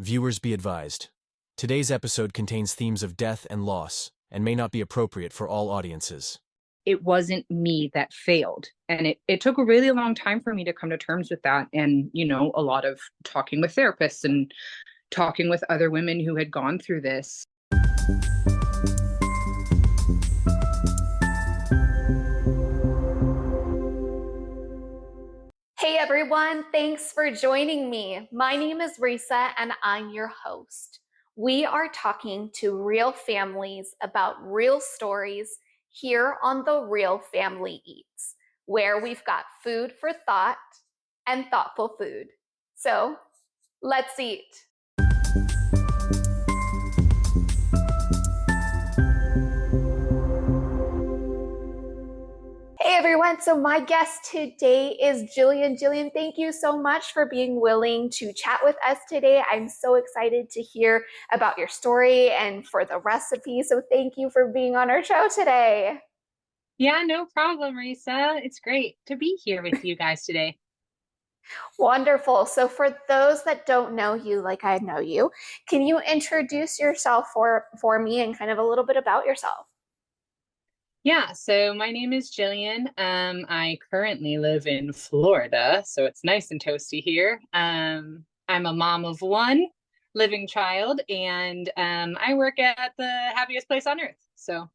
Viewers be advised. Today's episode contains themes of death and loss and may not be appropriate for all audiences. It wasn't me that failed. And it took a really long time for me to come to terms with that. And, a lot of talking with therapists and talking with other women who had gone through this. Hey everyone, thanks for joining me. My name is Reesa and I'm your host. We are talking to real families about real stories here on The Real Family Eats, where we've got food for thought and thoughtful food. So let's eat. Hey everyone, so my guest today is Jillian. Jillian, thank you so much for being willing to chat with us today. I'm so excited to hear about your story and for the recipe, so thank you for being on our show today. Yeah, no problem, Reesa. It's great to be here with you guys today. Wonderful. So for those that don't know you like I know you, can you introduce yourself for me and kind of a little bit about yourself? Yeah, so my name is Jillian. I currently live in Florida, so it's nice and toasty here. I'm a mom of one living child, and I work at the happiest place on earth. So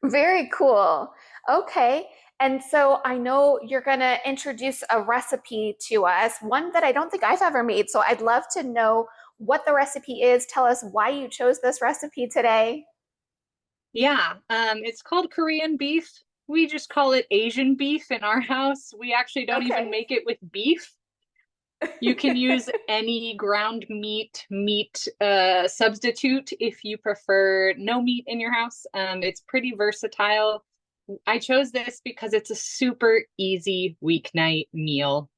very cool. Okay. And so I know you're going to introduce a recipe to us, one that I don't think I've ever made. So I'd love to know what the recipe is. Tell us why you chose this recipe today. yeah, it's called Korean beef. We just call it Asian beef in our house. We actually don't even make it with beef. You can use any ground meat substitute if you prefer no meat in your house. It's pretty versatile. I chose this because it's a super easy weeknight meal.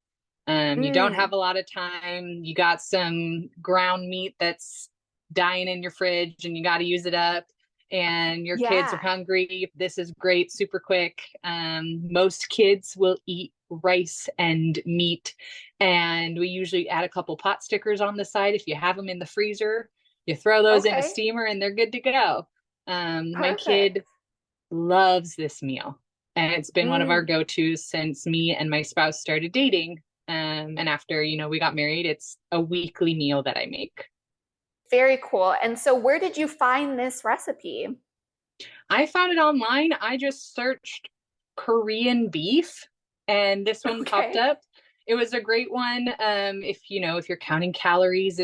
You don't have a lot of time. You got some ground meat that's dying in your fridge and you got to use it up. And your kids are hungry. This is great, super quick. Most kids will eat rice and meat. And we usually add a couple pot stickers on the side. If you have them in the freezer, you throw those in a steamer and they're good to go. My kid loves this meal. And it's been one of our go-tos since me and my spouse started dating. And after, we got married, it's a weekly meal that I make. Very cool. And so where did you find this recipe? I found it online. I just searched Korean beef and this one popped up. It was a great one. If you're counting calories,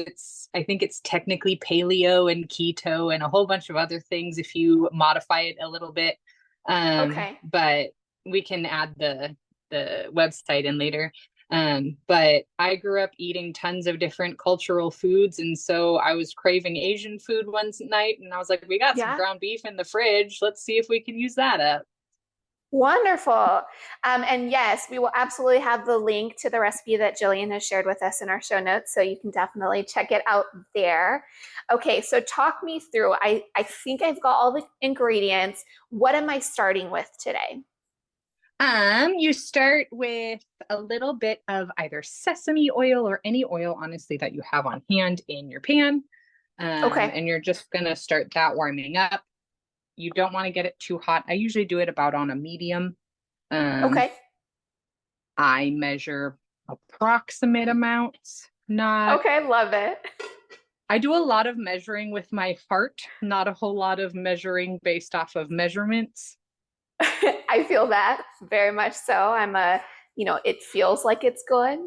I think it's technically paleo and keto and a whole bunch of other things if you modify it a little bit. But we can add the website in later. But I grew up eating tons of different cultural foods. And so I was craving Asian food one night and I was like, we got some ground beef in the fridge. Let's see if we can use that up. Wonderful. And yes, we will absolutely have the link to the recipe that Jillian has shared with us in our show notes. So you can definitely check it out there. Okay. So talk me through, I think I've got all the ingredients. What am I starting with today? You start with a little bit of either sesame oil or any oil, honestly, that you have on hand in your pan. And you're just going to start that warming up. You don't want to get it too hot. I usually do it about on a medium. I measure approximate amounts. Love it. I do a lot of measuring with my heart, not a whole lot of measuring based off of measurements. I feel that very much so. It feels like it's good.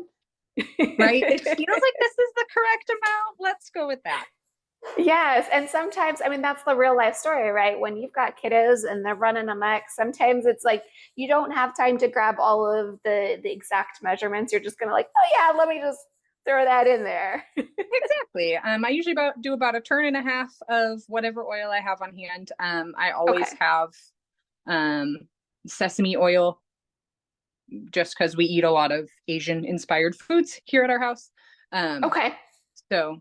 Right? It feels like this is the correct amount. Let's go with that. Yes. And sometimes, that's the real life story, right? When you've got kiddos and they're running amok, sometimes it's like you don't have time to grab all of the exact measurements. You're just going to let me just throw that in there. Exactly. I usually do about a turn and a half of whatever oil I have on hand. I always have sesame oil just because we eat a lot of Asian inspired foods here at our house. So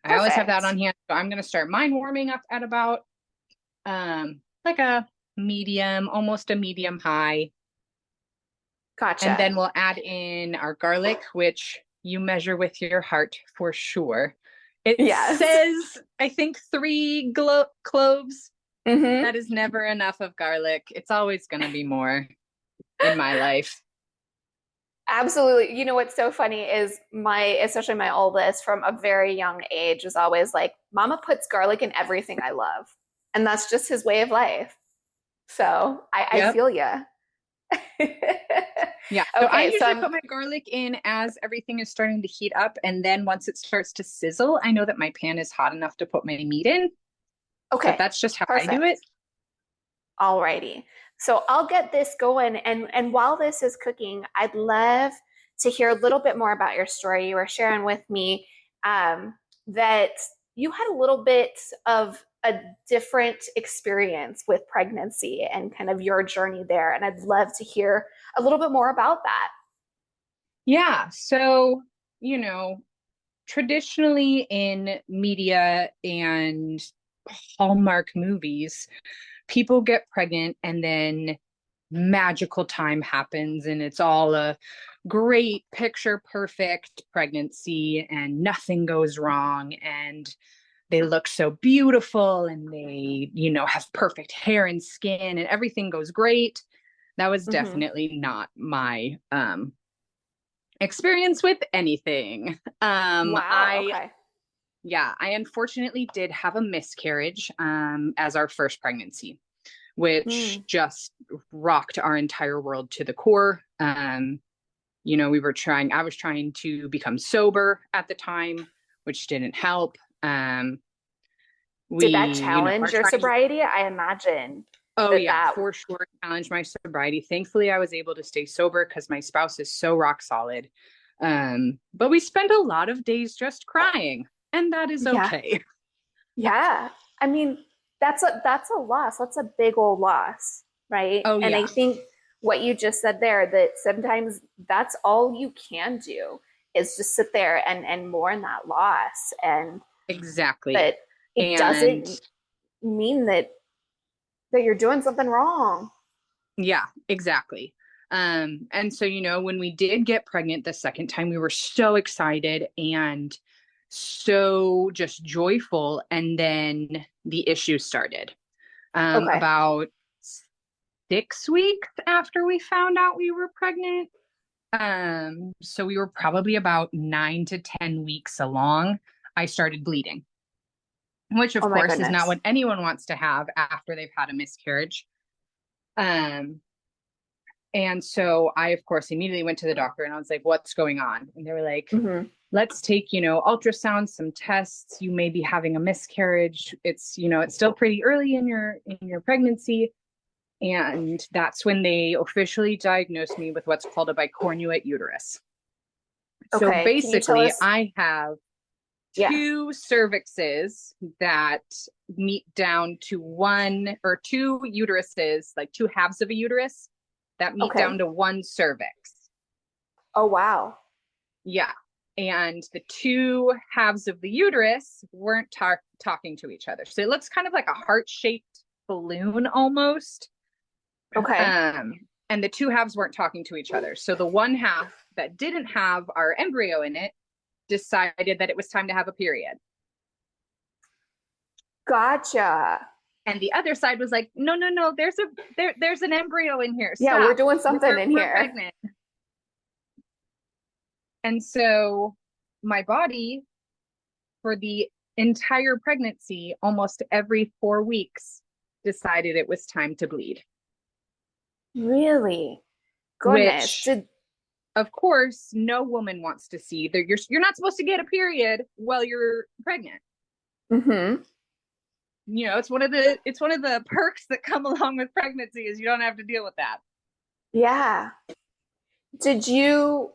I always have that on hand. So I'm going to start mine warming up at about like a medium, almost a medium high. Gotcha. And then we'll add in our garlic, which you measure with your heart for sure. It Yes. says, I think 3 cloves. Mm-hmm. That is never enough of garlic. It's always going to be more in my life. Absolutely. You know what's so funny is especially my oldest from a very young age is always like, Mama puts garlic in everything I love. And that's just his way of life. So I feel ya. Yeah. So I Okay, usually put my garlic in as everything is starting to heat up. And then once it starts to sizzle, I know that my pan is hot enough to put my meat in. okay. But that's just how Perfect. I do it. Alrighty. So I'll get this going. And while this is cooking, I'd love to hear a little bit more about your story. You were sharing with me that you had a little bit of a different experience with pregnancy and kind of your journey there. And I'd love to hear a little bit more about that. Yeah. So, traditionally in media and Hallmark movies, people get pregnant and then magical time happens and it's all a great picture perfect pregnancy and nothing goes wrong and they look so beautiful and they have perfect hair and skin and everything goes great. That was definitely not my experience with anything. Wow. Okay. I unfortunately did have a miscarriage as our first pregnancy, which just rocked our entire world to the core. I was trying to become sober at the time, which didn't help. Did that challenge your sobriety? I imagine. Oh, yeah, for sure. Challenged my sobriety. Thankfully, I was able to stay sober because my spouse is so rock solid. But we spent a lot of days just crying, and that is okay. Yeah. I mean, that's a loss. That's a big old loss, right? Oh, and yeah. I think what you just said there, that sometimes that's all you can do is just sit there and mourn that loss. And exactly. But it doesn't mean that you're doing something wrong. Yeah, exactly. And so, when we did get pregnant the second time, we were so excited and so just joyful. And then the issue started about 6 weeks after we found out we were pregnant. So we were probably about 9 to 10 weeks along. I started bleeding, which of course is not what anyone wants to have after they've had a miscarriage. And so I, of course, immediately went to the doctor and I was like, what's going on? And they were like, let's take, ultrasound, some tests. You may be having a miscarriage. It's, it's still pretty early in your pregnancy. And that's when they officially diagnosed me with what's called a bicornuate uterus. So basically I have 2 cervixes that meet down to 1 or 2 uteruses, like 2 halves of a uterus that meet down to 1 cervix. Oh, wow. Yeah. And the 2 halves of the uterus weren't talking to each other. So it looks kind of like a heart-shaped balloon almost. Okay. And the 2 halves weren't talking to each other. So the 1 half that didn't have our embryo in it decided that it was time to have a period. Gotcha. And the other side was like, no, there's an embryo in here. Stop. Yeah, we're doing something in here. Pregnant. And so my body, for the entire pregnancy, almost every 4 weeks, decided it was time to bleed. Really? Goodness. Which, of course, no woman wants to see. You're not supposed to get a period while you're pregnant. It's one of the perks that come along with pregnancy is you don't have to deal with that. Yeah. Did you,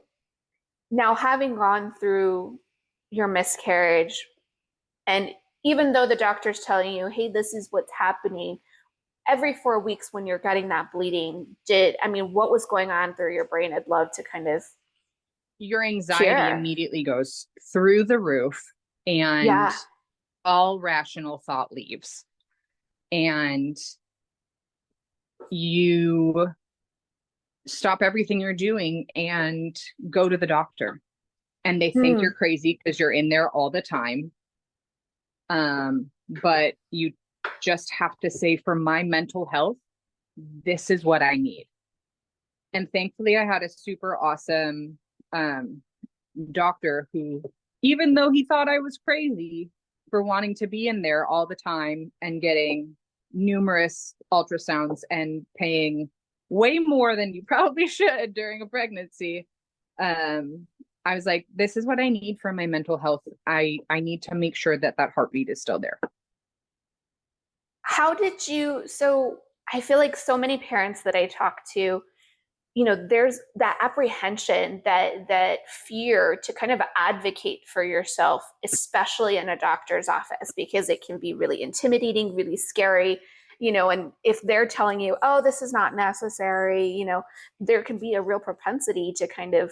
now having gone through your miscarriage, and even though the doctor's telling you, hey, this is what's happening, every 4 weeks when you're getting that bleeding, what was going on through your brain? I'd love to kind of your anxiety immediately goes through the roof and all rational thought leaves. And you stop everything you're doing and go to the doctor. and they think you're crazy because you're in there all the time. But you just have to say, for my mental health, this is what I need. And thankfully I had a super awesome doctor who, even though he thought I was crazy for wanting to be in there all the time and getting numerous ultrasounds and paying way more than you probably should during a pregnancy, I was like, this is what I need for my mental health. I need to make sure that that heartbeat is still there. How did you, so I feel like so many parents that I talk to, you know, there's that apprehension, that fear to kind of advocate for yourself, especially in a doctor's office, because it can be really intimidating, really scary, you know, and if they're telling you, oh, this is not necessary, you know, there can be a real propensity to kind of,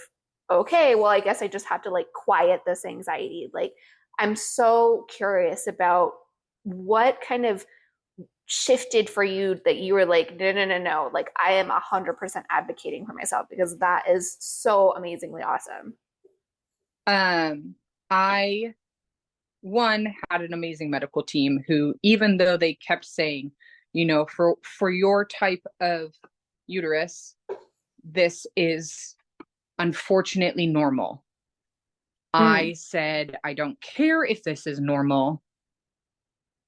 okay, well, I guess I just have to like quiet this anxiety. Like, I'm so curious about what kind of shifted for you that you were like, no, like I am 100% advocating for myself, because that is so amazingly awesome. I had an amazing medical team who, even though they kept saying, you know, for your type of uterus, this is unfortunately normal. I said, I don't care if this is normal.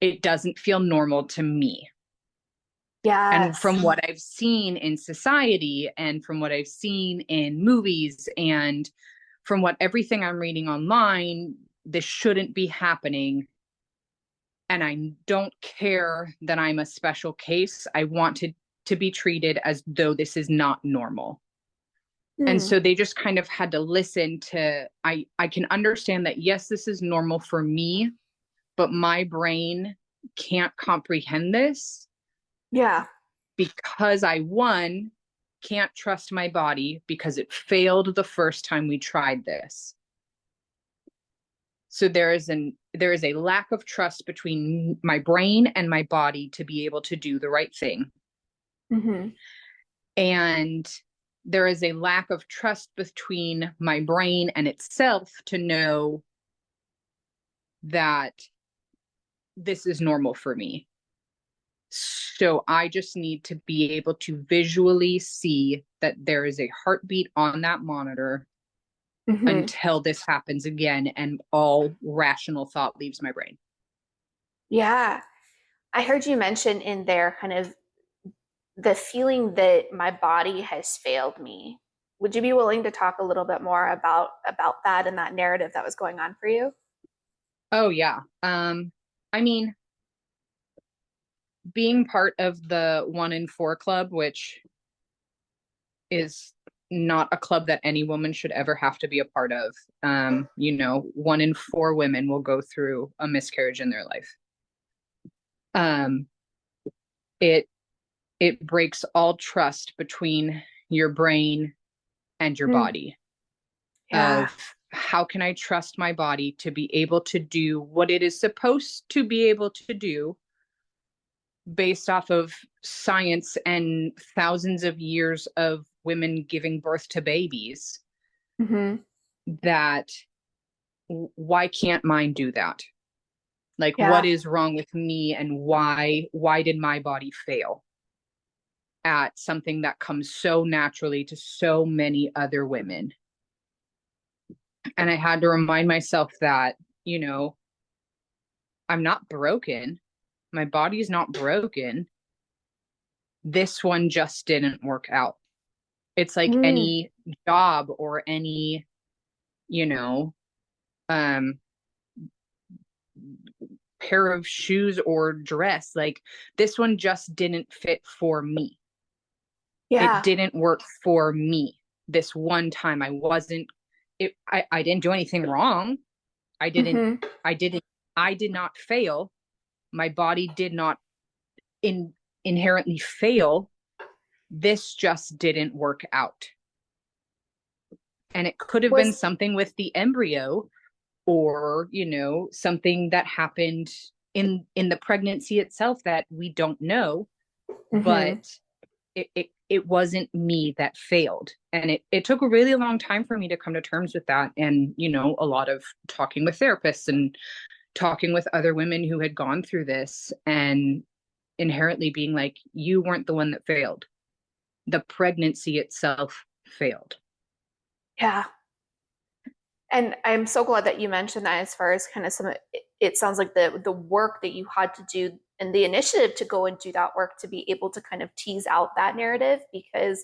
It doesn't feel normal to me. Yes. And from what I've seen in society, and from what I've seen in movies, and from everything I'm reading online, this shouldn't be happening. And I don't care that I'm a special case. I want to be treated as though this is not normal. And so they just kind of had to listen to, I can understand that, yes, this is normal for me, but my brain can't comprehend this. Yeah. Because I, one, can't trust my body because it failed the first time we tried this. So there is a lack of trust between my brain and my body to be able to do the right thing. And there is a lack of trust between my brain and itself to know that this is normal for me. So I just need to be able to visually see that there is a heartbeat on that monitor until this happens again and all rational thought leaves my brain. Yeah. I heard you mention in there kind of the feeling that my body has failed me. Would you be willing to talk a little bit more about that and that narrative that was going on for you? Oh yeah. I mean, being part of the 1 in 4 club, which is not a club that any woman should ever have to be a part of. You know, 1 in 4 women will go through a miscarriage in their life. It breaks all trust between your brain and your body. Of how can I trust my body to be able to do what it is supposed to be able to do based off of science and thousands of years of women giving birth to babies. That why can't mine do that? Like, what is wrong with me, and why did my body fail at something that comes so naturally to so many other women? And I had to remind myself that, you know, I'm not broken. My body's not broken. This one just didn't work out. It's like any job or any, you know, pair of shoes or dress. Like, this one just didn't fit for me. It didn't work for me. This one time I didn't do anything wrong. I did not fail. My body did not inherently fail. This just didn't work out. And it could have been something with the embryo, or, you know, something that happened in the pregnancy itself that we don't know. But it wasn't me that failed. And it took a really long time for me to come to terms with that. And, you know, a lot of talking with therapists and talking with other women who had gone through this, and inherently being like, you weren't the one that failed. The pregnancy itself failed. Yeah. And I'm so glad that you mentioned that, as far as kind of it sounds like the work that you had to do and the initiative to go and do that work to be able to kind of tease out that narrative, because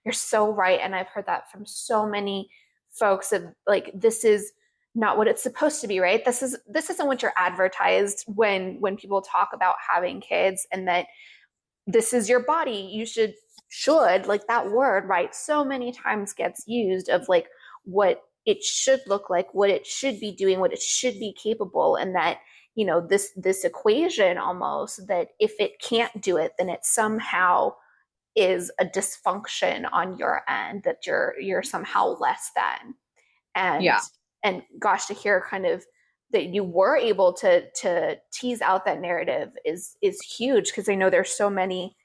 you're so right. And I've heard that from so many folks of like, this is not what it's supposed to be, right? This isn't what you're advertised when people talk about having kids, and that this is your body. You should like that word, right? So many times gets used of like what it should look like, what it should be doing, what it should be capable. And that, you know, this equation almost, that if it can't do it, then it somehow is a dysfunction on your end, that you're somehow less than. And Yeah. And gosh, to hear kind of that you were able to tease out that narrative is huge, because I know there's so many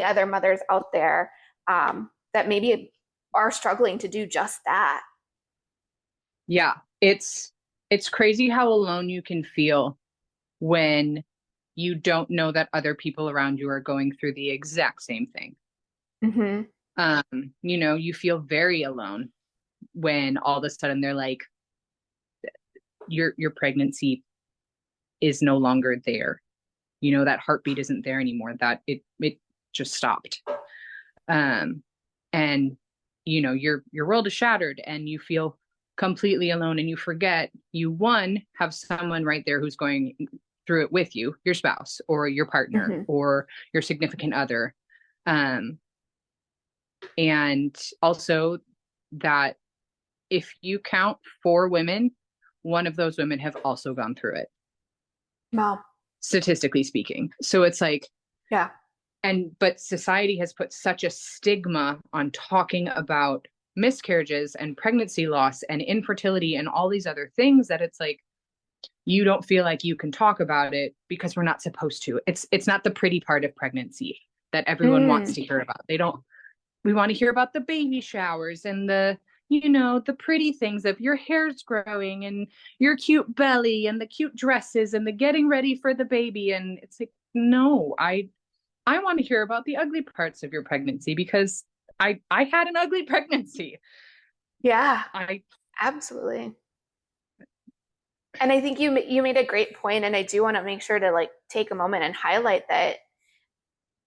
other mothers out there that maybe are struggling to do just that. Yeah, it's crazy how alone you can feel when you don't know that other people around you are going through the exact same thing. Mm-hmm. You know, you feel very alone when all of a sudden they're like, your pregnancy is no longer there. You know, that heartbeat isn't there anymore, that it just stopped. And you know, your world is shattered, and you feel completely alone, and you forget you have someone right there who's going through it with you, your spouse or your partner, mm-hmm. or your significant other. And also that if you count 4 women, one of those women have also gone through it. Wow. Statistically speaking. So it's like, yeah. But society has put such a stigma on talking about miscarriages and pregnancy loss and infertility and all these other things, that it's like, you don't feel like you can talk about it because we're not supposed to. It's not the pretty part of pregnancy that everyone wants to hear about. We want to hear about the baby showers and the, you know, the pretty things of your hair's growing and your cute belly and the cute dresses and the getting ready for the baby. And it's like, no, I want to hear about the ugly parts of your pregnancy, because I had an ugly pregnancy. Yeah, absolutely. And I think you made a great point, and I do want to make sure to like take a moment and highlight that,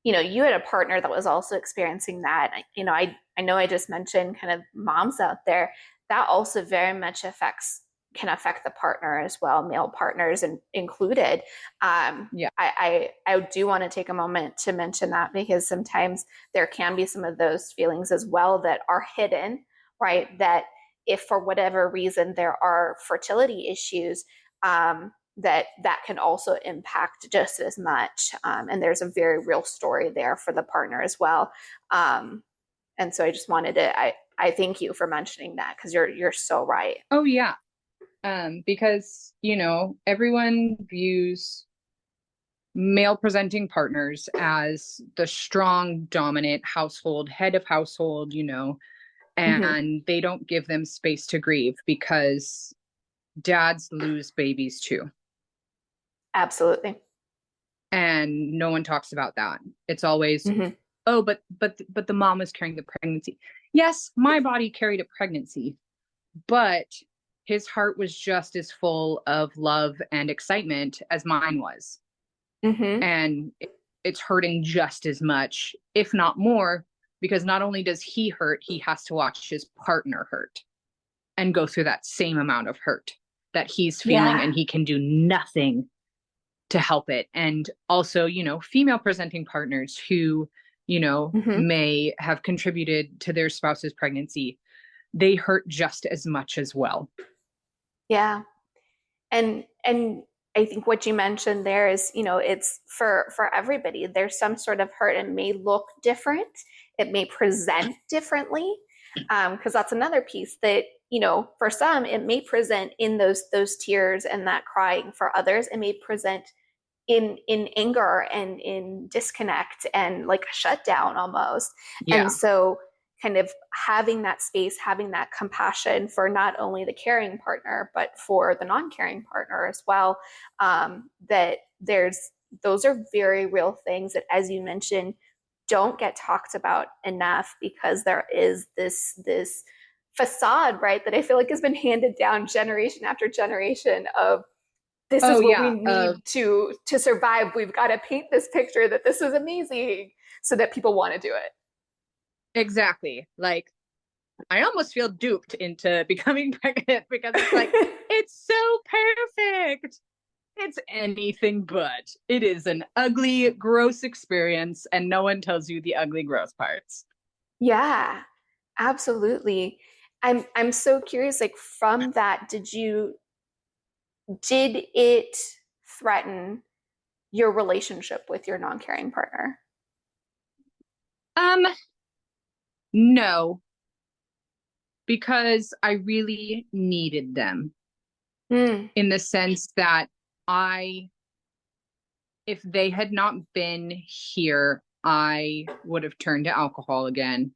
you know, you had a partner that was also experiencing that. You know, I know I just mentioned kind of moms out there, that also very much can affect the partner as well, male partners included. Yeah. I do want to take a moment to mention that, because sometimes there can be some of those feelings as well that are hidden, right? That if for whatever reason there are fertility issues, that can also impact just as much. And there's a very real story there for the partner as well. And so I just wanted to, I thank you for mentioning that, because you're so right. Oh yeah. Because, you know, everyone views male presenting partners as the strong, dominant household, head of household, you know, and they don't give them space to grieve, because dads lose babies too. Absolutely. And no one talks about that. It's always, oh, but the mom was carrying the pregnancy. Yes, my body carried a pregnancy, but his heart was just as full of love and excitement as mine was. And it's hurting just as much, if not more, because not only does he hurt, he has to watch his partner hurt and go through that same amount of hurt that he's feeling, and he can do nothing to help it. And also, you know, female presenting partners who, you know, may have contributed to their spouse's pregnancy, they hurt just as much as well. Yeah. And I think what you mentioned there is, you know, it's for everybody. There's some sort of hurt. It may look different. It may present differently. Because that's another piece that, you know, for some, it may present in those tears and that crying. For others, it may present in anger and in disconnect and like a shutdown almost. Yeah. And so kind of having that space, having that compassion for not only the caring partner, but for the non-caring partner as well. That those are very real things that, as you mentioned, don't get talked about enough, because there is this facade, right, that I feel like has been handed down generation after generation of, this is what we need to survive. We've got to paint this picture that this is amazing so that people want to do it. Exactly. Like, I almost feel duped into becoming pregnant, because it's like, it's so perfect. It's anything but. It is an ugly, gross experience, and no one tells you the ugly, gross parts. Yeah, absolutely. I'm so curious, like, from that, did it threaten your relationship with your non-caring partner? No, because I really needed them, in the sense that if they had not been here, I would have turned to alcohol again,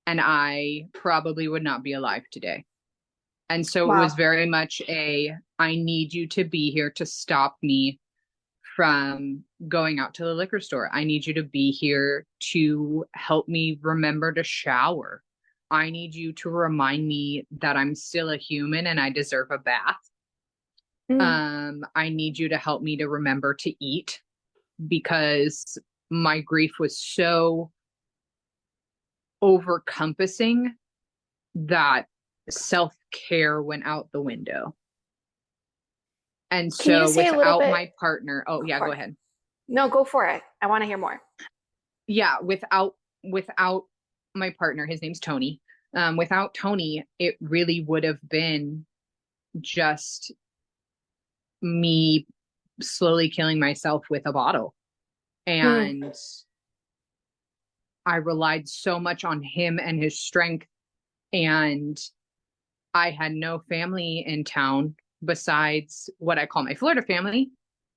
and I probably would not be alive today. And so It was very much I need you to be here to stop me from going out to the liquor store. I need you to be here to help me remember to shower. I need you to remind me that I'm still a human and I deserve a bath. I need you to help me to remember to eat, because my grief was so overcompassing that self-care went out the window. And so without my partner, go ahead. No, go for it. I want to hear more. Yeah, without my partner, his name's Tony. Without Tony, it really would have been just me slowly killing myself with a bottle. And I relied so much on him and his strength, and I had no family in town besides what I call my Florida family,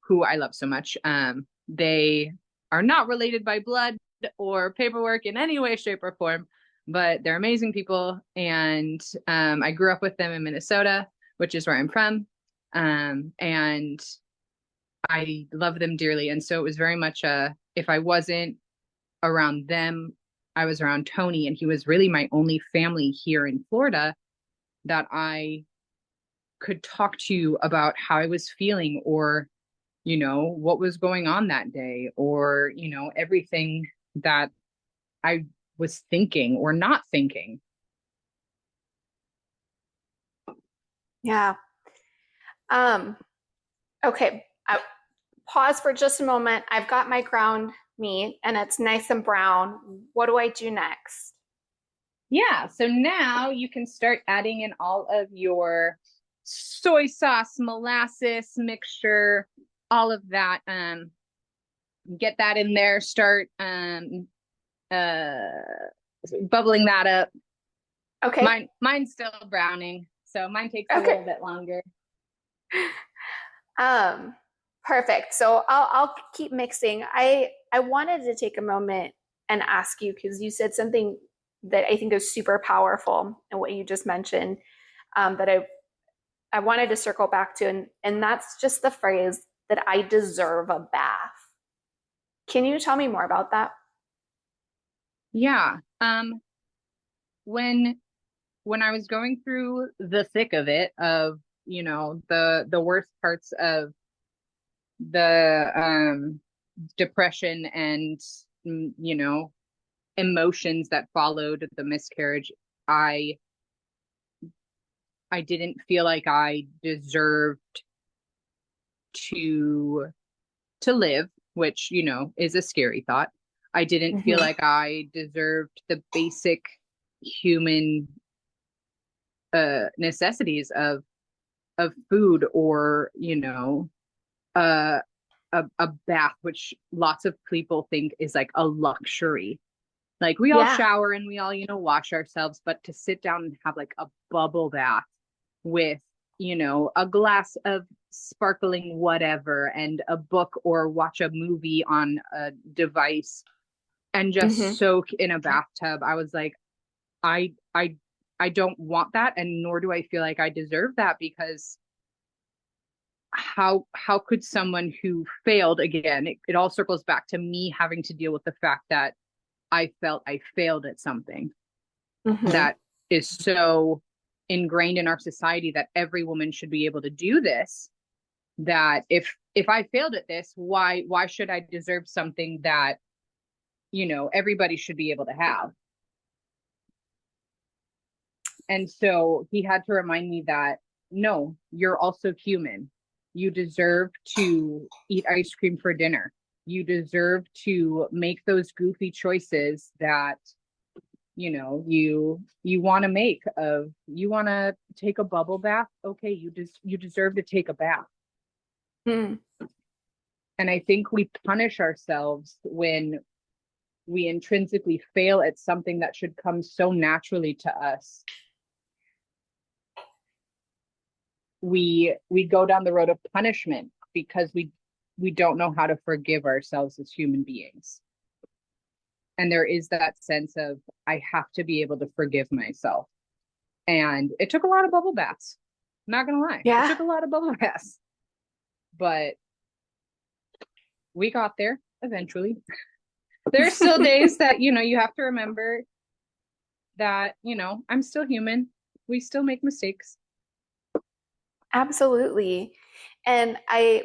who I love so much. They are not related by blood or paperwork in any way, shape, or form, but they're amazing people. And I grew up with them in Minnesota, which is where I'm from. And I love them dearly. And so it was very much if I wasn't around them, I was around Tony, and he was really my only family here in Florida that I could talk to about how I was feeling, or, what was going on that day, or, everything that I was thinking or not thinking. Yeah. Okay. I pause for just a moment. I've got my ground meat and it's nice and brown. What do I do next? Yeah. So now you can start adding in all of your soy sauce, molasses mixture, all of that. Get that in there. Start bubbling that up. Okay. Mine's still browning, so mine takes a little bit longer. Perfect. So I'll keep mixing. I wanted to take a moment and ask you, because you said something that I think is super powerful in what you just mentioned, that I wanted to circle back to, and that's just the phrase that I deserve a bath. Can you tell me more about that? Yeah. When I was going through the thick of it, of, the worst parts of the depression and, emotions that followed the miscarriage, I didn't feel like I deserved to live, which, is a scary thought. I didn't feel like I deserved the basic human necessities of food, or, a bath, which lots of people think is like a luxury. Like, we all shower and we all, wash ourselves, but to sit down and have like a bubble bath with, a glass of sparkling whatever and a book or watch a movie on a device and just soak in a bathtub. I was like, I don't want that, and nor do I feel like I deserve that, because how could someone who failed, again, it all circles back to me having to deal with the fact that I felt I failed at something that is so ingrained in our society that every woman should be able to do this, that if I failed at this, why should I deserve something that, you know, everybody should be able to have? And so he had to remind me that, no, you're also human. You deserve to eat ice cream for dinner. You deserve to make those goofy choices that, you know, you want to make. Of, you want to take a bubble bath, okay, you deserve to take a bath. And I think we punish ourselves when we intrinsically fail at something that should come so naturally to us. We go down the road of punishment because we don't know how to forgive ourselves as human beings. And there is that sense of, I have to be able to forgive myself. And it took a lot of bubble baths. I'm not gonna lie. Yeah. It took a lot of bubble baths. But we got there eventually. There's still days that, you know, you have to remember that, you know, I'm still human. We still make mistakes. Absolutely. And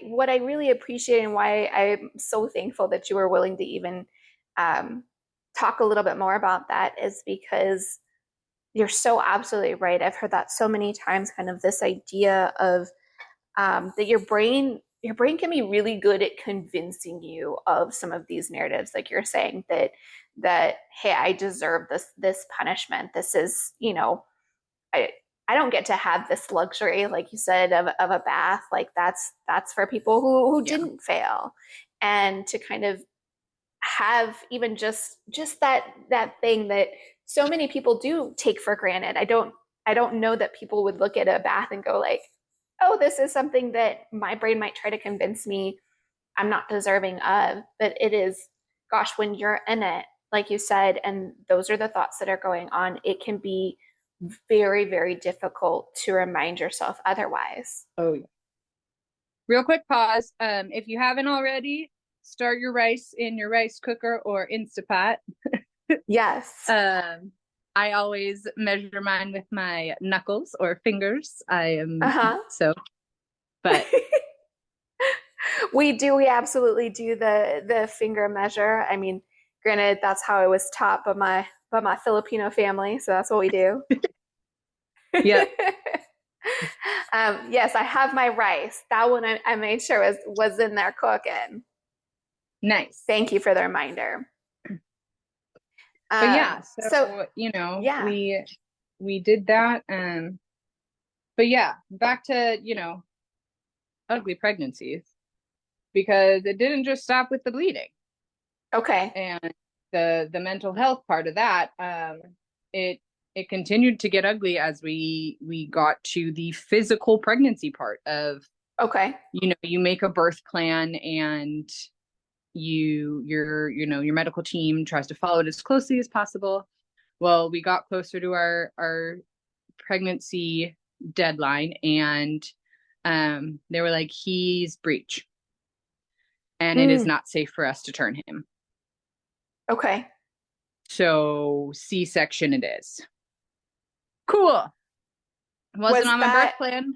what I really appreciate, and why I'm so thankful that you were willing to even talk a little bit more about that, is because you're so absolutely right. I've heard that so many times, kind of this idea of that your brain can be really good at convincing you of some of these narratives, like you're saying, that hey, I deserve this punishment. This is, you know, I don't get to have this luxury, like you said, of a bath. Like that's for people who didn't fail. And to kind of have even just that thing that so many people do take for granted. I don't know that people would look at a bath and go like, oh, this is something that my brain might try to convince me I'm not deserving of. But it is, gosh, when you're in it, like you said, and those are the thoughts that are going on, it can be very, very difficult to remind yourself otherwise. Oh yeah. Real quick pause. If you haven't already, start your rice in your rice cooker or Instapot. Yes. I always measure mine with my knuckles or fingers. I am but we absolutely do the finger measure. I mean, granted, that's how I was taught by my Filipino family, so that's what we do. Yeah. Yes, I have my rice. That one I made sure was in there cooking. Nice. Thank you for the reminder. But yeah, so you know, yeah. we did that. But yeah, back to, you know, ugly pregnancies, because it didn't just stop with the bleeding. Okay. And the mental health part of that, it continued to get ugly as we got to the physical pregnancy part of, okay, you know, you make a birth plan and your medical team tries to follow it as closely as possible. Well, we got closer to our pregnancy deadline, and they were like, he's breech and it is not safe for us to turn him. Okay. So C-section it is. Cool. Wasn't on my birth plan.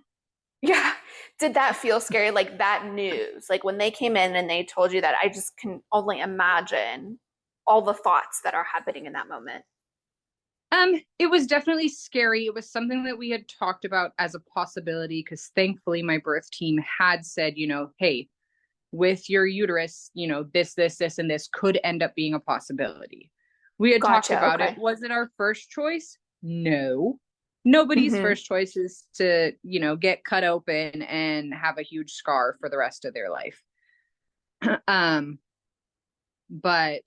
Yeah. Did that feel scary? Like that news, like when they came in and they told you that, I just can only imagine all the thoughts that are happening in that moment. It was definitely scary. It was something that we had talked about as a possibility, because thankfully my birth team had said, you know, hey, with your uterus, you know, this, and this could end up being a possibility. We had talked about it. Was it our first choice? No. Nobody's first choice is to, you know, get cut open and have a huge scar for the rest of their life. But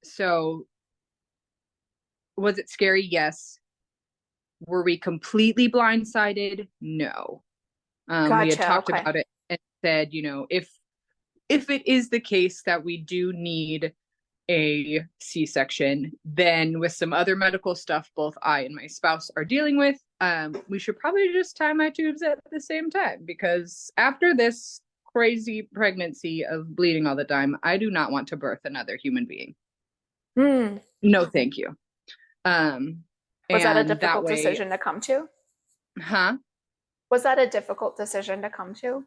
so was it scary? Yes. Were we completely blindsided? No. We had Gotcha. talked Okay. about it and said, if it is the case that we do need a C-section, then with some other medical stuff both I and my spouse are dealing with, we should probably just tie my tubes at the same time, because after this crazy pregnancy of bleeding all the time, I do not want to birth another human being. No, thank you. Was that a And that difficult way, decision to come to? huh? Was that a difficult decision to come to?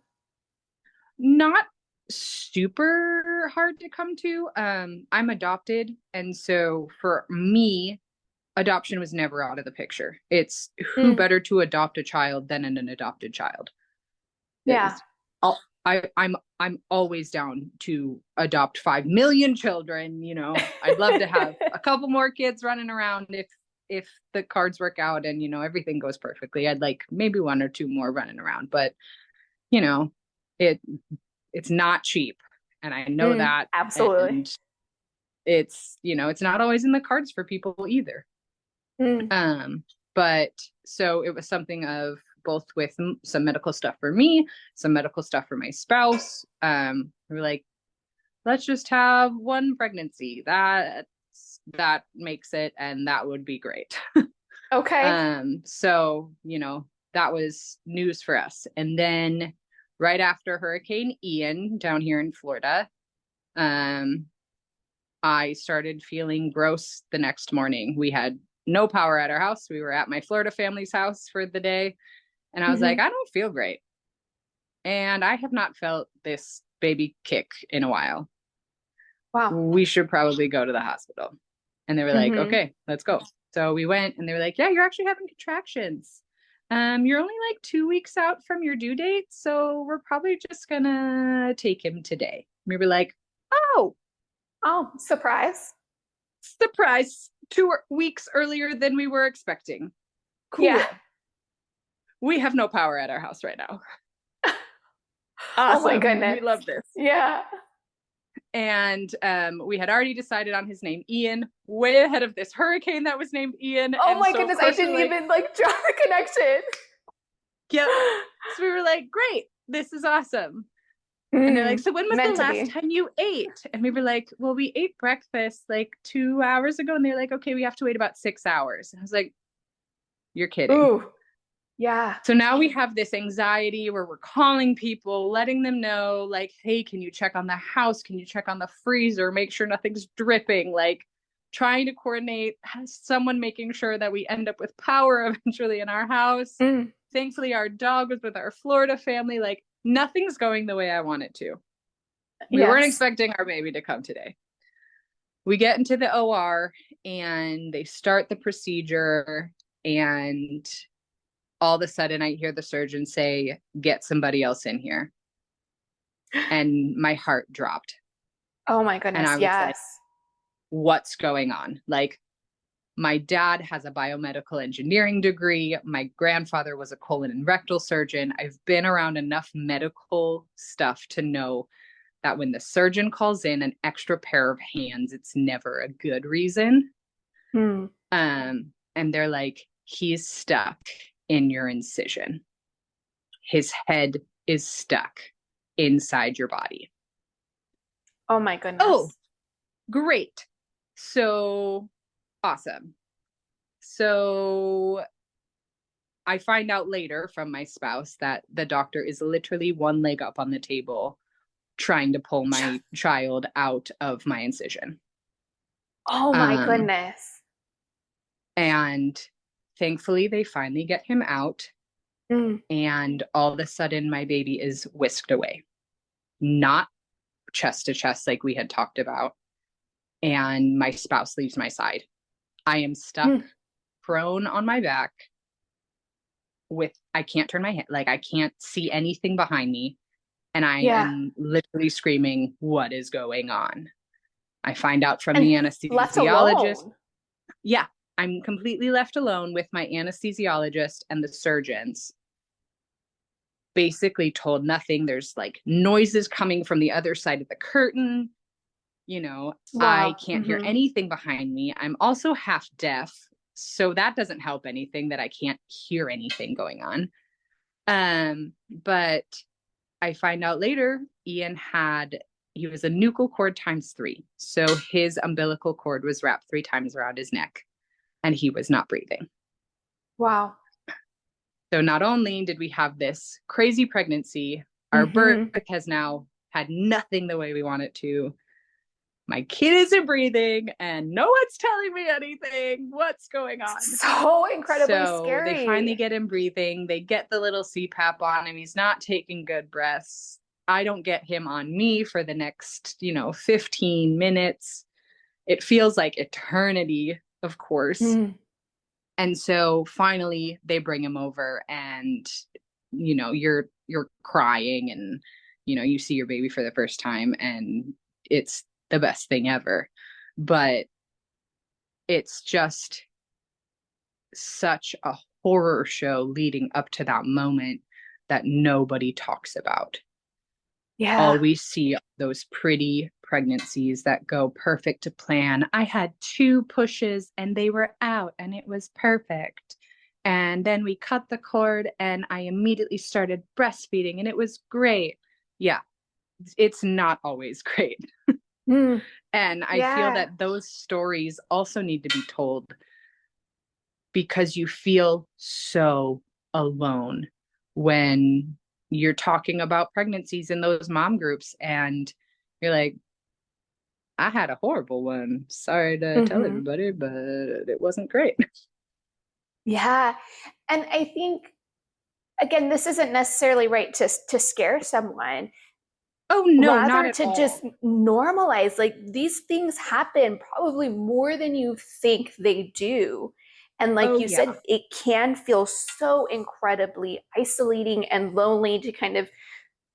Not super hard to come to. I'm adopted, and so for me, adoption was never out of the picture. It's who better to adopt a child than an adopted child. Yeah. I'm always down to adopt 5 million children. I'd love to have a couple more kids running around if the cards work out and everything goes perfectly. I'd like maybe 1 or 2 more running around, but it's not cheap, and I know that. Absolutely. And it's not always in the cards for people either. But so it was something of both with some medical stuff for me, some medical stuff for my spouse. We were like, let's just have 1 pregnancy. That makes it, and that would be great. Okay. So, that was news for us. And then right after Hurricane Ian down here in Florida, I started feeling gross the next morning. We had no power at our house. We were at my Florida family's house for the day. And I was like, I don't feel great. And I have not felt this baby kick in a while. Wow. We should probably go to the hospital. And they were like, okay, let's go. So we went, and they were like, yeah, you're actually having contractions. You're only like 2 weeks out from your due date, so we're probably just gonna take him today. We were like, oh, surprise. 2 weeks earlier than we were expecting. Cool. Yeah. We have no power at our house right now. Awesome. Oh my goodness. We love this. Yeah. And we had already decided on his name, Ian, way ahead of this hurricane that was named Ian. Oh my goodness, I didn't even draw the connection. Yep. So we were like, great, this is awesome. And they're like, so when was the last time you ate? And we were like, well, we ate breakfast like 2 hours ago. And they're like, okay, we have to wait about 6 hours. And I was like, you're kidding. Ooh. Yeah. So now we have this anxiety where we're calling people, letting them know, like, hey, can you check on the house? Can you check on the freezer? Make sure nothing's dripping. Like, trying to coordinate someone making sure that we end up with power eventually in our house. Thankfully, our dog was with our Florida family. Like, nothing's going the way I want it to. We weren't expecting our baby to come today. We get into the OR, and they start the procedure, and all of a sudden I hear the surgeon say, get somebody else in here. And my heart dropped. Oh my goodness. And I was like, what's going on? Like, my dad has a biomedical engineering degree. My grandfather was a colon and rectal surgeon. I've been around enough medical stuff to know that when the surgeon calls in an extra pair of hands, it's never a good reason. And they're like, he's stuck in your incision. His head is stuck inside your body. Oh my goodness. Oh, great. So awesome. So I find out later from my spouse that the doctor is literally 1 leg up on the table trying to pull my child out of my incision. Oh my goodness. And thankfully, they finally get him out. And all of a sudden, my baby is whisked away. Not chest to chest like we had talked about. And my spouse leaves my side. I am stuck prone on my back I can't turn my head. Like, I can't see anything behind me. And I am literally screaming, what is going on? I find out from the anesthesiologist. Left alone. Yeah. I'm completely left alone with my anesthesiologist, and the surgeons basically told nothing. There's like noises coming from the other side of the curtain. I can't hear anything behind me. I'm also half deaf, so that doesn't help anything that I can't hear anything going on. But I find out later, Ian he was a nuchal cord times 3. So his umbilical cord was wrapped 3 times around his neck and he was not breathing. Wow. So not only did we have this crazy pregnancy, our birth has now had nothing the way we want it to. My kid isn't breathing and no one's telling me anything. What's going on? So incredibly scary. They finally get him breathing. They get the little CPAP on him. He's not taking good breaths. I don't get him on me for the next, 15 minutes. It feels like eternity, of course. And so finally they bring him over and, you're crying and, you see your baby for the first time and it's the best thing ever. But it's just such a horror show leading up to that moment that nobody talks about. Yeah. All we see are those pretty pregnancies that go perfect to plan. I had 2 pushes and they were out and it was perfect. And then we cut the cord and I immediately started breastfeeding and it was great. Yeah, it's not always great. And I feel that those stories also need to be told because you feel so alone when you're talking about pregnancies in those mom groups and you're like, I had a horrible one. Sorry to tell everybody, but it wasn't great. Yeah. And I think, again, this isn't necessarily right to scare someone. Oh, no, rather not at to all. just normalize, like, these things happen probably more than you think they do. And like you said, it can feel so incredibly isolating and lonely to kind of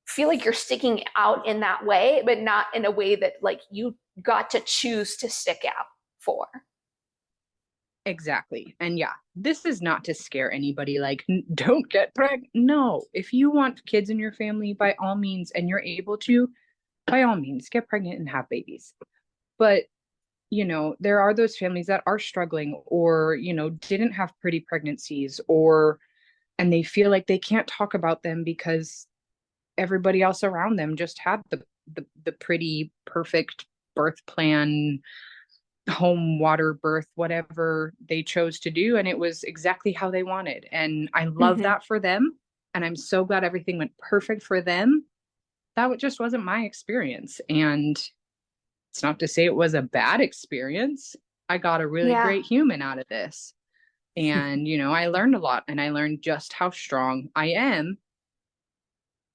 feel like you're sticking out in that way, but not in a way that like you got to choose to stick out for. Exactly. And yeah, this is not to scare anybody, like, don't get pregnant. No, if you want kids in your family, by all means, and you're able to, by all means, get pregnant and have babies. But, there are those families that are struggling or, didn't have pretty pregnancies and they feel like they can't talk about them because everybody else around them just had the pretty perfect birth plan, home water birth, whatever they chose to do, and it was exactly how they wanted. And I love that for them, and I'm so glad everything went perfect for them. That just wasn't my experience, and it's not to say it was a bad experience. I got a really great human out of this, and I learned a lot, and I learned just how strong I am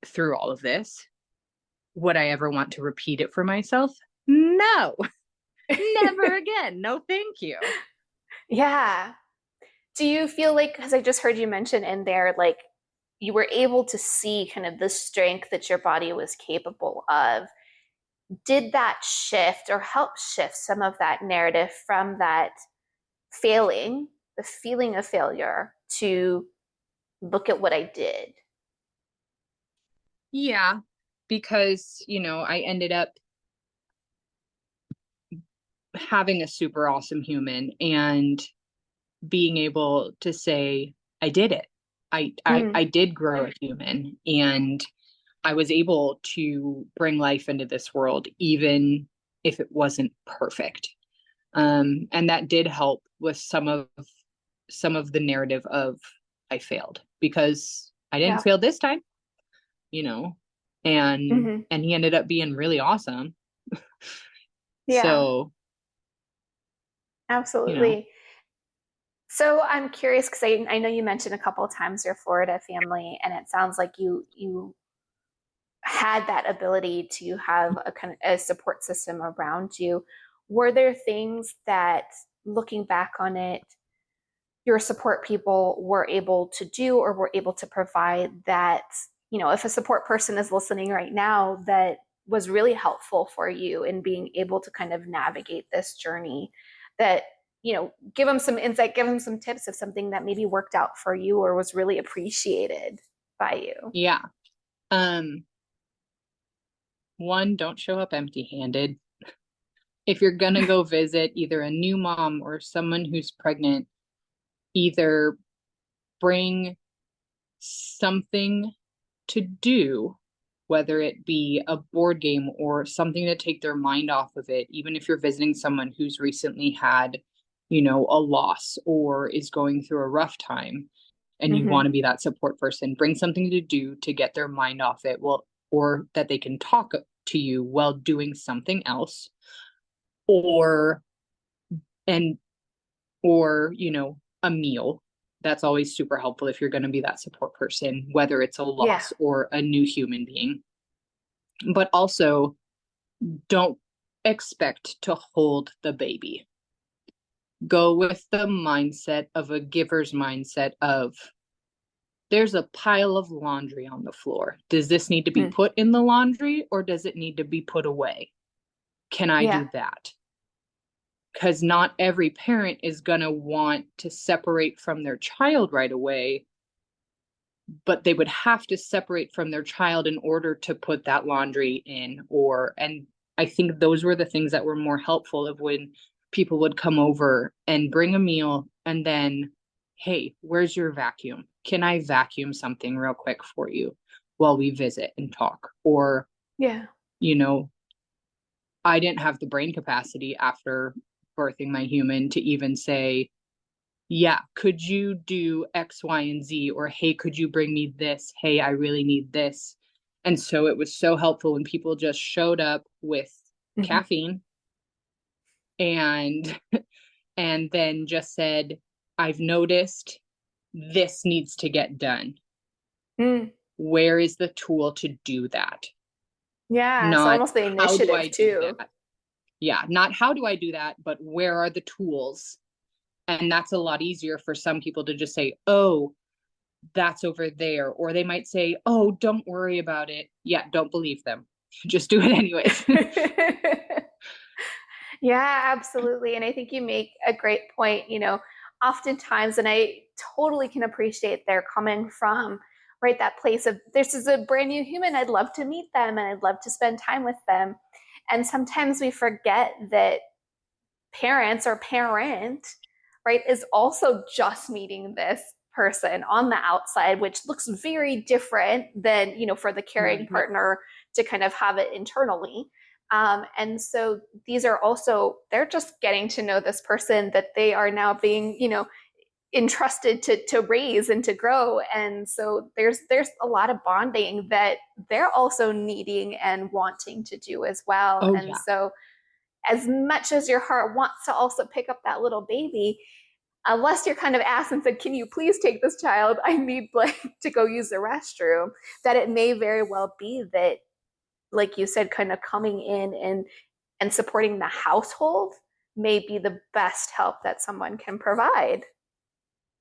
through all of this. Would I ever want to repeat it for myself? No. Never again. No, thank you. Yeah. Do you feel like, because I just heard you mention in there, like you were able to see kind of the strength that your body was capable of? Did that shift or help shift some of that narrative from that failing, the feeling of failure, to look at what I did? Yeah, because, I ended up having a super awesome human and being able to say, I did it. I did grow a human and I was able to bring life into this world, even if it wasn't perfect. And that did help with some of the narrative of I failed because I didn't fail this time, and he ended up being really awesome. So absolutely. So I'm curious because I know you mentioned a couple of times your Florida family, and it sounds like you had that ability to have a kind of a support system around you. Were there things that, looking back on it, your support people were able to do or were able to provide that, if a support person is listening right now, that was really helpful for you in being able to kind of navigate this journey, that, give them some insight, give them some tips of something that maybe worked out for you or was really appreciated by you? Yeah. One, don't show up empty-handed. If you're going to go visit either a new mom or someone who's pregnant, either bring something to do, whether it be a board game or something to take their mind off of it, even if you're visiting someone who's recently had, a loss or is going through a rough time and you want to be that support person, bring something to do to get their mind off it, or that they can talk to you while doing something else, or a meal. That's always super helpful if you're going to be that support person, whether it's a loss or a new human being. But also, don't expect to hold the baby. Go with the mindset of a giver's mindset of, there's a pile of laundry on the floor. Does this need to be put in the laundry, or does it need to be put away? Can I do that? Because not every parent is going to want to separate from their child right away, but they would have to separate from their child in order to put that laundry in. And I think those were the things that were more helpful of when people would come over and bring a meal and then, hey, where's your vacuum? Can I vacuum something real quick for you while we visit and talk? Or, I didn't have the brain capacity after birthing my human to even say, yeah, could you do X, Y, and Z? Or, hey, could you bring me this? Hey, I really need this. And so it was so helpful when people just showed up with caffeine and then just said, I've noticed this needs to get done. Where is the tool to do that? Yeah, it's almost the initiative too. Yeah, not how do I do that, but where are the tools? And that's a lot easier for some people to just say, oh, that's over there. Or they might say, oh, don't worry about it. Yeah, don't believe them. Just do it anyways. Yeah, absolutely. And I think you make a great point. Oftentimes, and I totally can appreciate they're coming from, right, that place of, this is a brand new human. I'd love to meet them and I'd love to spend time with them. And sometimes we forget that parents or parent, right, is also just meeting this person on the outside, which looks very different than, for the caring partner to kind of have it internally. And so these are also, they're just getting to know this person that they are now being, entrusted to raise and to grow. And so there's a lot of bonding that they're also needing and wanting to do as well. So as much as your heart wants to also pick up that little baby, unless you're kind of asked and said, can you please take this child? I need to go use the restroom, that it may very well be that, like you said, kind of coming in and supporting the household may be the best help that someone can provide.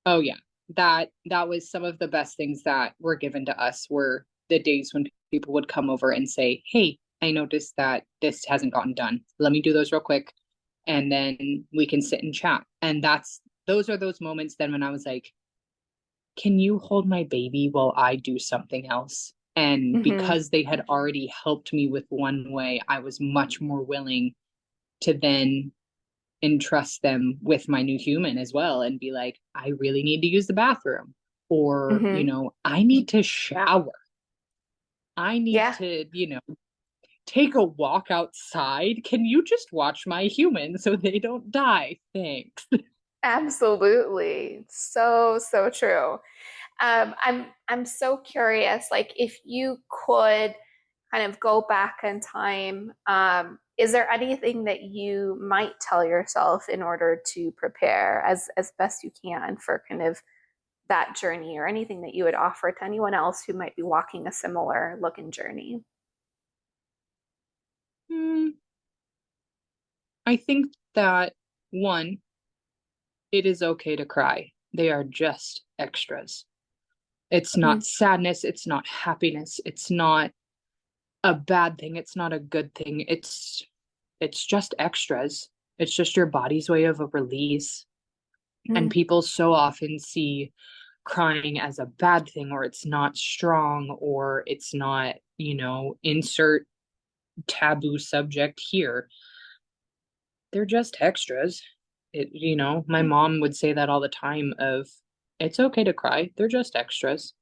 Oh yeah. That was some of the best things that were given to us, were the days when people would come over and say, hey, I noticed that this hasn't gotten done. Let me do those real quick. And then we can sit and chat. And those are those moments then when I was like, can you hold my baby while I do something else? And because they had already helped me with one way, I was much more willing to then entrust them with my new human as well and be like, I really need to use the bathroom, or, I need to shower. I need to, take a walk outside. Can you just watch my human so they don't die? Thanks. Absolutely. So true. I'm so curious, like, if you could kind of go back in time, is there anything that you might tell yourself in order to prepare as best you can for kind of that journey, or anything that you would offer to anyone else who might be walking a similar looking journey? I think that, one, it is okay to cry. They are just extras. It's not sadness. It's not happiness. It's not a bad thing. It's not a good thing. It's just extras. It's just your body's way of a release. And people so often see crying as a bad thing, or it's not strong, or it's not, insert taboo subject here. They're just extras. My mom would say that all the time of, it's okay to cry. They're just extras.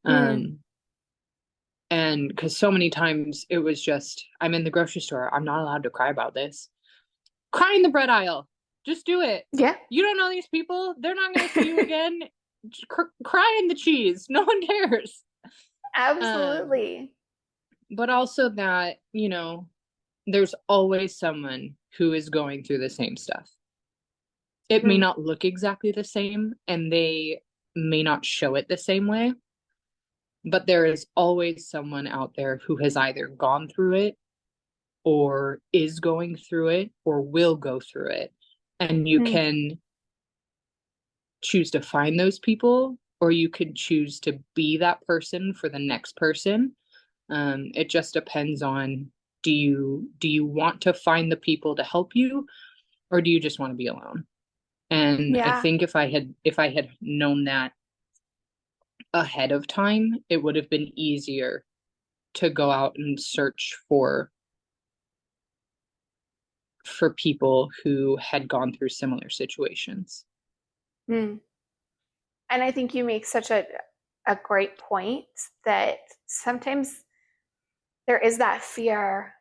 Um, and because so many times it was just, I'm in the grocery store, I'm not allowed to cry about this. Cry in the bread aisle. Just do it. Yeah. You don't know these people. They're not going to see you again. Cry in the cheese. No one cares. Absolutely. But also that, you know, there's always someone who is going through the same stuff. It may not look exactly the same, and they may not show it the same way, but there is always someone out there who has either gone through it or is going through it or will go through it. And you can choose to find those people, or you could choose to be that person for the next person. It just depends on, do you want to find the people to help you, or do you just want to be alone? And I think if I had known that ahead of time, it would have been easier to go out and search for people who had gone through similar situations. And I think you make such a great point that sometimes there is that fear,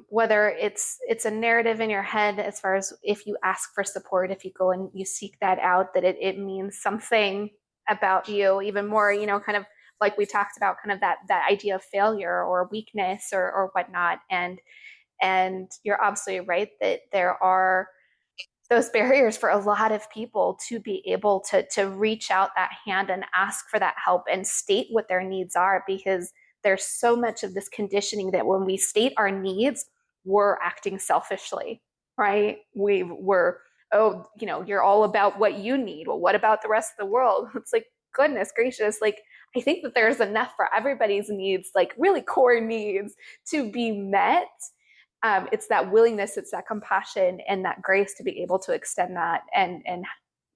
whether it's a narrative in your head as far as if you ask for support, if you go and you seek that out, that it means something about you, even more, you know, kind of like we talked about, kind of that idea of failure or weakness or whatnot. And you're absolutely right that there are those barriers for a lot of people to be able to reach out that hand and ask for that help and state what their needs are, because there's so much of this conditioning that when we state our needs, we're acting selfishly, right? We're, oh, you know, you're all about what you need. Well, what about the rest of the world? It's like, goodness gracious, like, I think that there's enough for everybody's needs, like really core needs, to be met. It's that willingness, it's that compassion and that grace to be able to extend that and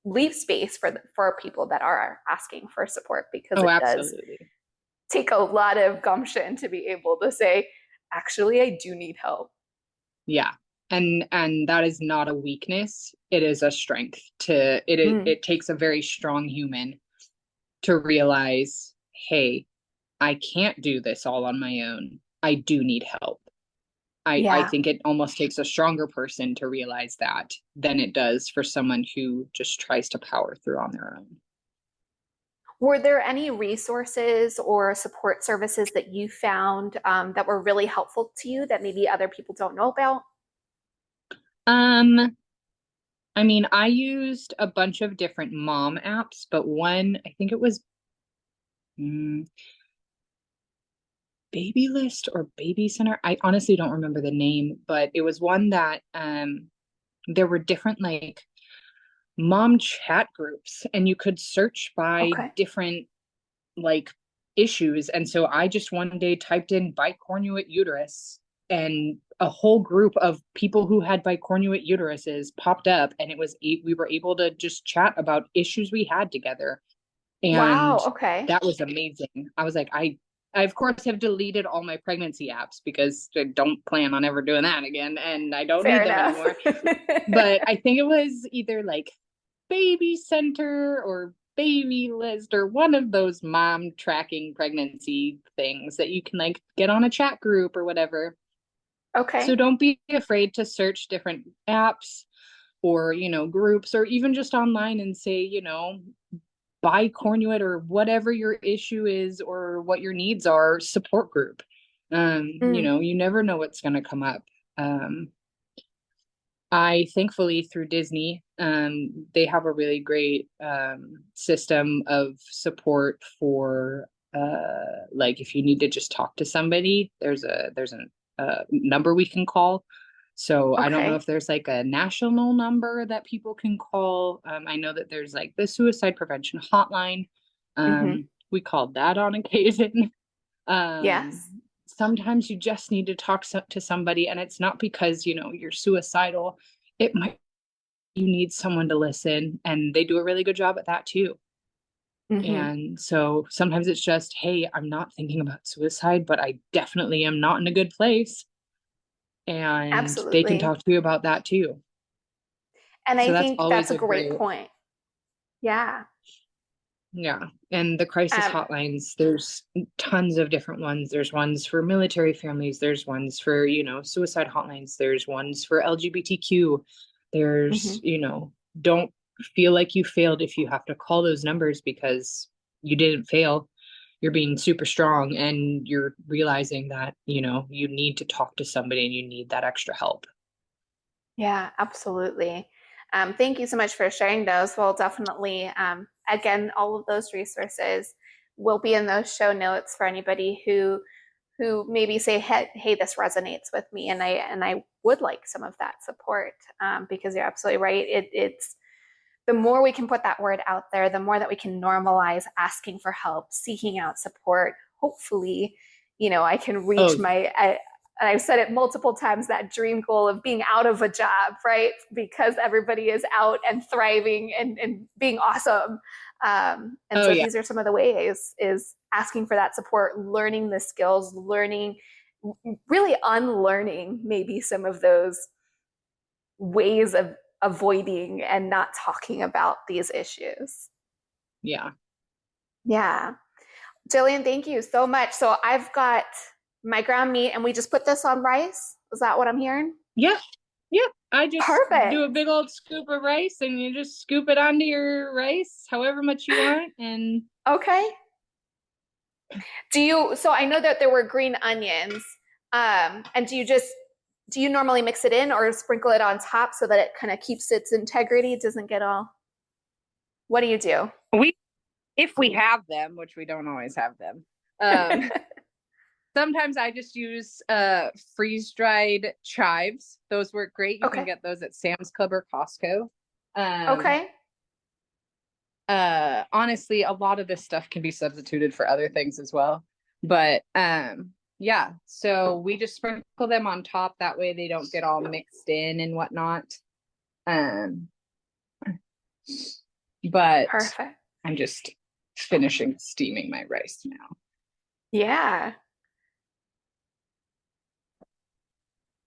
leave space for people that are asking for support, because it does take a lot of gumption to be able to say, actually, I do need help. Yeah. And that is not a weakness. It is a strength. It takes a very strong human to realize, hey, I can't do this all on my own. I do need help. I think it almost takes a stronger person to realize that than it does for someone who just tries to power through on their own. Were there any resources or support services that you found that were really helpful to you that maybe other people don't know about? I mean, I used a bunch of different mom apps, but one, I think it was Baby List or Baby Center. I honestly don't remember the name, but it was one that there were different like mom chat groups, and you could search by different like issues. And so I just one day typed in bicornuate uterus, and a whole group of people who had bicornuate uteruses popped up, and we were able to just chat about issues we had together. And that was amazing. I was like, I of course have deleted all my pregnancy apps because I don't plan on ever doing that again, and I don't need them anymore. But I think it was either like Baby Center or Baby List or one of those mom tracking pregnancy things that you can like get on a chat group or whatever. So don't be afraid to search different apps or, you know, groups, or even just online and say, you know, bicornuate or whatever your issue is or what your needs are, support group. You know, you never know what's going to come up. I thankfully through Disney, they have a really great system of support for like if you need to just talk to somebody, there's a number we can call. So I don't know if there's like a national number that people can call. I know that there's like the suicide prevention hotline. We called that on occasion. Yes. Sometimes you just need to talk to somebody, and it's not because, you know, you're suicidal. It might, you need someone to listen, and they do a really good job at that too. And so sometimes it's just, hey, I'm not thinking about suicide, but I definitely am not in a good place. And they can talk to you about that too. And so I think that's a great point. Yeah. Yeah. And the crisis hotlines, there's tons of different ones. There's ones for military families, there's ones for, suicide hotlines, there's ones for LGBTQ. There's, don't feel like you failed if you have to call those numbers, because you didn't fail. You're being super strong, and you're realizing that, you need to talk to somebody and you need that extra help. Yeah, absolutely. Thank you so much for sharing those. We'll definitely, again, all of those resources will be in those show notes for anybody who maybe say, hey, this resonates with me, and I would like some of that support, because you're absolutely right. It's the more we can put that word out there, the more that we can normalize asking for help, seeking out support. Hopefully, I can reach and I've said it multiple times, that dream goal of being out of a job, right? Because everybody is out and thriving and being awesome. These are some of the ways, is asking for that support, learning the skills, really unlearning maybe some of those ways of avoiding and not talking about these issues. Yeah. Yeah. Jillian, thank you so much. So I've got my ground meat, and we just put this on rice. Is that what I'm hearing? Yeah. I just do a big old scoop of rice, and you just scoop it onto your rice however much you want. And okay. So I know that there were green onions, and do you normally mix it in or sprinkle it on top so that it kind of keeps its integrity, doesn't get all, what do you do? If we have them, which we don't always have them, sometimes I just use freeze-dried chives. Those work great. You can get those at Sam's Club or Costco. Honestly, a lot of this stuff can be substituted for other things as well. But so we just sprinkle them on top. That way they don't get all mixed in and whatnot. But perfect. I'm just finishing steaming my rice now. Yeah.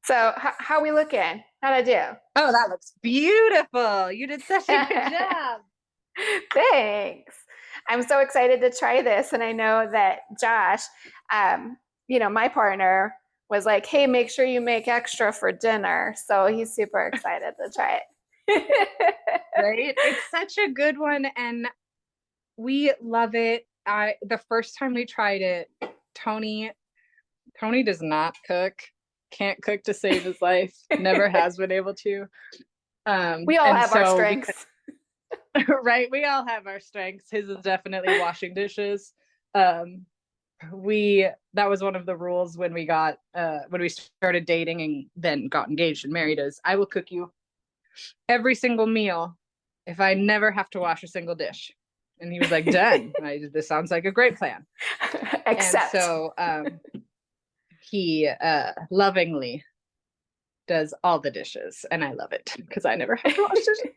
So how are we looking? How'd I do? Oh, that looks beautiful. You did such a good job. Thanks. I'm so excited to try this. And I know that Josh, my partner, was like, hey, make sure you make extra for dinner. So he's super excited to try it. Right? It's such a good one. And we love it. The first time we tried it, Tony does not cook. Can't cook to save his life. Never has been able to. We all have our strengths. Right, we all have our strengths. His is definitely washing dishes. That was one of the rules when we started dating and then got engaged and married, is I will cook you every single meal if I never have to wash a single dish. And he was like, done. This sounds like a great plan. Except. And so he lovingly does all the dishes, and I love it because I never have to wash dishes.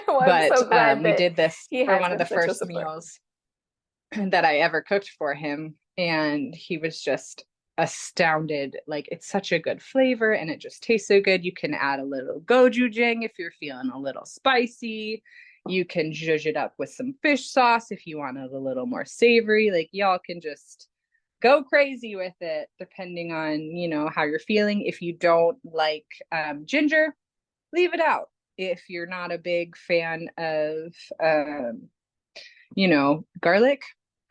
Well, I'm so glad we did this for one of the first support. meals that I ever cooked for him, and he was just astounded. Like, it's such a good flavor and it just tastes so good. You can add a little gochujang if you're feeling a little spicy. You can zhuzh it up with some fish sauce if you want it a little more savory. Like, y'all can just go crazy with it depending on, how you're feeling. If you don't like ginger, leave it out. If you're not a big fan of, garlic,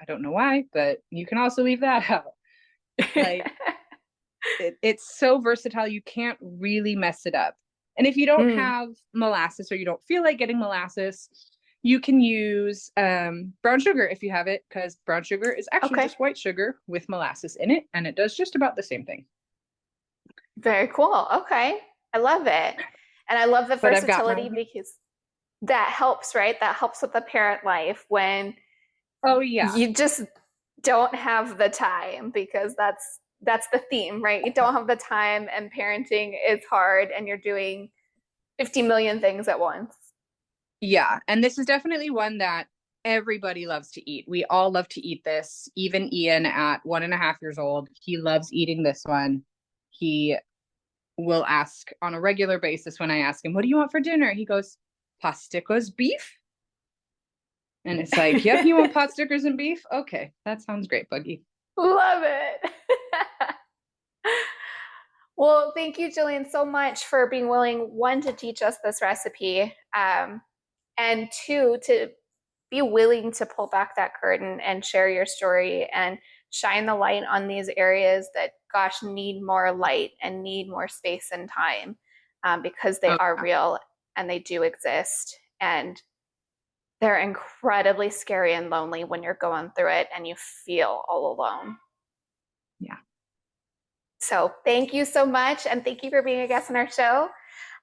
I don't know why, but you can also leave that out. Like, it's so versatile. You can't really mess it up. And if you don't have molasses, or you don't feel like getting molasses, you can use brown sugar if you have it, because brown sugar is actually just white sugar with molasses in it, and it does just about the same thing. Very cool. Okay. I love it. And I love the versatility because that helps, right? That helps with the parent life when you just don't have the time, because that's the theme, right? You don't have the time, and parenting is hard, and you're doing 50 million things at once. Yeah. And this is definitely one that everybody loves to eat. We all love to eat this. Even Ian at 1.5 years old, he loves eating this one. He will ask on a regular basis when I ask him, what do you want for dinner? He goes, Pastico's beef. And it's like, yep, you want pot stickers and beef? Okay, that sounds great, Buggy. Love it. Well, thank you, Jillian, so much for being willing, one, to teach us this recipe, and two, to be willing to pull back that curtain and share your story and shine the light on these areas that, gosh, need more light and need more space and time, because they are real and they do exist. And they're incredibly scary and lonely when you're going through it and you feel all alone. Yeah. So thank you so much. And thank you for being a guest on our show.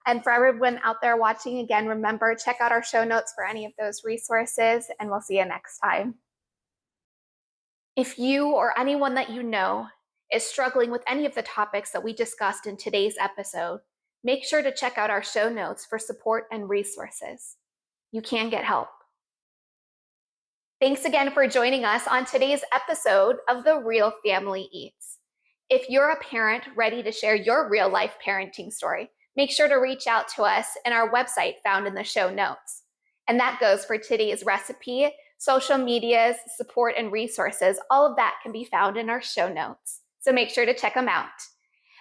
And for everyone out there watching, again, remember, check out our show notes for any of those resources, and we'll see you next time. If you or anyone that you know is struggling with any of the topics that we discussed in today's episode, make sure to check out our show notes for support and resources. You can get help. Thanks again for joining us on today's episode of The Real Family Eats. If you're a parent ready to share your real life parenting story, make sure to reach out to us in our website found in the show notes. And that goes for today's recipe, social medias, support, and resources. All of that can be found in our show notes. So make sure to check them out.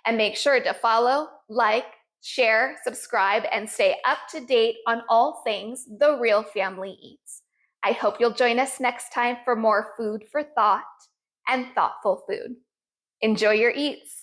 And make sure to follow, like, share, subscribe, and stay up to date on all things The Real Family Eats. I hope you'll join us next time for more food for thought and thoughtful food. Enjoy your eats.